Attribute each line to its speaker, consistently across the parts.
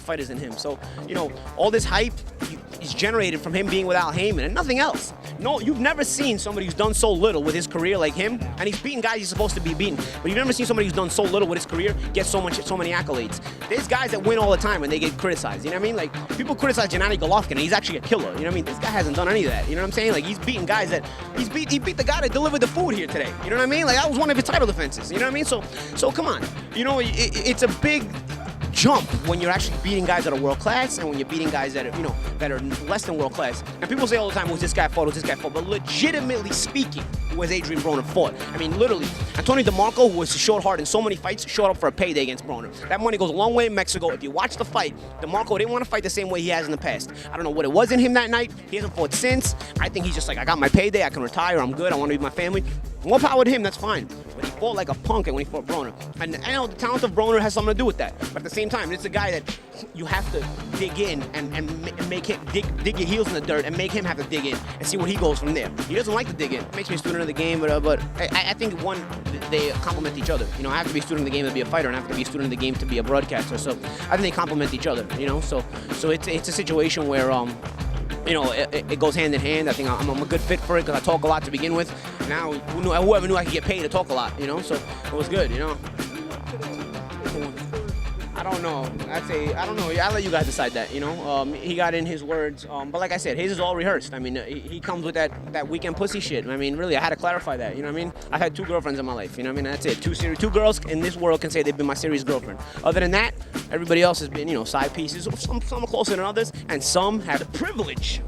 Speaker 1: fighters than him. So, you know, all this hype is generated from him being with Al Heyman and nothing else. No, you've never seen somebody who's done so little with his career like him, and he's beating guys he's supposed to be beating. But you've never seen somebody who's done so little with his career get so many accolades. There's guys that win all the time and they get criticized. You know what I mean? Like, people criticize Gennady Golovkin and he's actually a killer. You know what I mean? This guy hasn't done any of that. You know what I'm saying? Like, he's beating guys that he beat the guy that delivered the food here today. You know what I mean? Like, that was one of his title defenses. You know what I mean? So come on. You know, it's a big jump when you're actually beating guys that are world class and when you're beating guys that are, you know, that are less than world class. And people say all the time, was this guy fought, was this guy fought? But legitimately speaking, was Adrien Broner fought? I mean, literally, Antonio DeMarco, who was short hard in so many fights, showed up for a payday against Broner. That money goes a long way in Mexico. If you watch the fight, DeMarco didn't want to fight the same way he has in the past. I don't know what it was in him that night. He hasn't fought since. I think he's just like, I got my payday, I can retire, I'm good, I want to be with my family. More power to him, that's fine. But he fought like a punk when he fought Broner. And I know the talent of Broner has something to do with that. But at the same time, it's a guy that you have to dig in and make him dig your heels in the dirt and make him have to dig in and see where he goes from there. He doesn't like to dig in. It makes me a student of the game, but I think they complement each other. You know, I have to be a student of the game to be a fighter, and I have to be a student of the game to be a broadcaster. So I think they complement each other. You know, so it's a situation where you know, it goes hand in hand. I think I'm a good fit for it because I talk a lot to begin with. Now, whoever knew I could get paid to talk a lot, you know? So it was good, you know? I don't know. I don't know. I'll let you guys decide that, you know? He got in his words. But like I said, his is all rehearsed. I mean, he comes with that weekend pussy shit. I mean, really, I had to clarify that, you know what I mean? I've had 2 girlfriends in my life, you know what I mean? That's it. 2 girls in this world can say they've been my serious girlfriend. Other than that, everybody else has been, you know, side pieces. Some are closer than others, and some have the privilege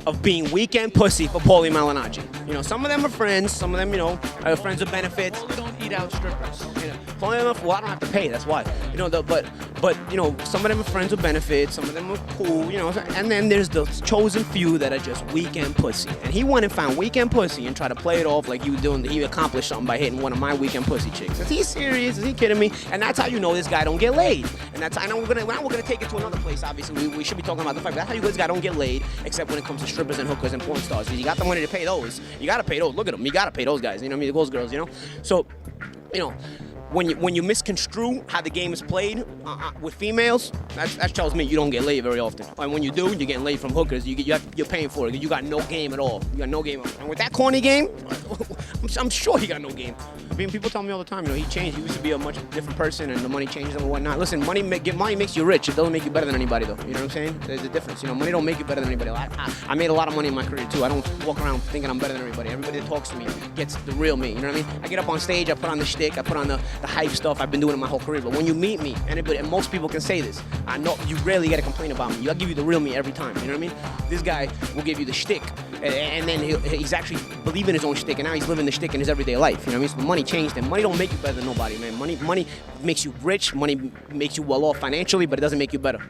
Speaker 1: of being weekend pussy for Paulie Malignaggi. You know, some of them are friends, some of them, you know, are friends with benefits.
Speaker 2: Well, we don't eat out strippers.
Speaker 1: You know, some of them well, I don't have to pay, that's why. You know, but you know, some of them are friends with benefits, some of them are cool, you know, and then there's the chosen few that are just weekend pussy. And he went and found weekend pussy and tried to play it off like he accomplished something by hitting one of my weekend pussy chicks. Is he serious? Is he kidding me? And that's how you know this guy don't get laid. And that's how, I know we're gonna take it to another place, obviously. We should be talking about the fight, but that's how you know this guy don't get laid, except when it comes to strippers and hookers and porn stars. You got the money to pay those. You gotta pay those. Look at them. You gotta pay those guys. You know what I mean? Those girls, you know? So, you know, when you misconstrue how the game is played with females, that tells me you don't get laid very often. And when you do, you're getting laid from hookers. You're paying for it. You got no game at all. You got no game. And with that corny game, I'm sure he got no game. I mean, people tell me all the time, you know, he changed. He used to be a much different person, and the money changed him and whatnot. Listen, money makes you rich. It doesn't make you better than anybody, though. You know what I'm saying? There's a difference. You know, money don't make you better than anybody. I made a lot of money in my career too. I don't walk around thinking I'm better than everybody. Everybody that talks to me gets the real me. You know what I mean? I get up on stage, I put on the shtick, I put on the hype stuff. I've been doing it my whole career. But when you meet me, and most people can say this, I know you rarely get a complaint about me. I'll give you the real me every time. You know what I mean? This guy will give you the shtick, and then he's actually believing his own shtick, and now he's living the shtick in his everyday life. You know what I mean? So money changed him. Money don't make you better than nobody, man. Money makes you rich. Money makes you well off financially, but it doesn't make you better.